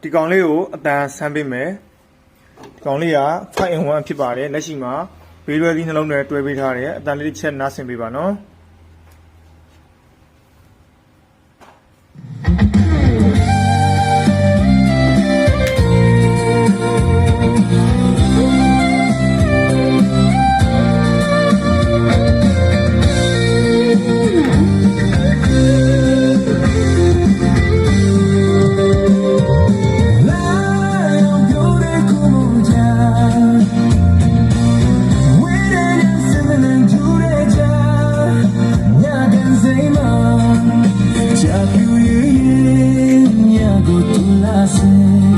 ဒီကောင်လေးကိုအတန်းဆန်းပေးမယ်ဒီကောင်လေးက 5-in-1 ဖြစ်ပါတယ်လက်ရှိမှာဘေးရွယ်သီးနှလုံးတွေတွဲပေးထားတယ်အတန်းလေးတစ်ချက်နားဆင်ပေးပါနော်Just you, yeah, go to last.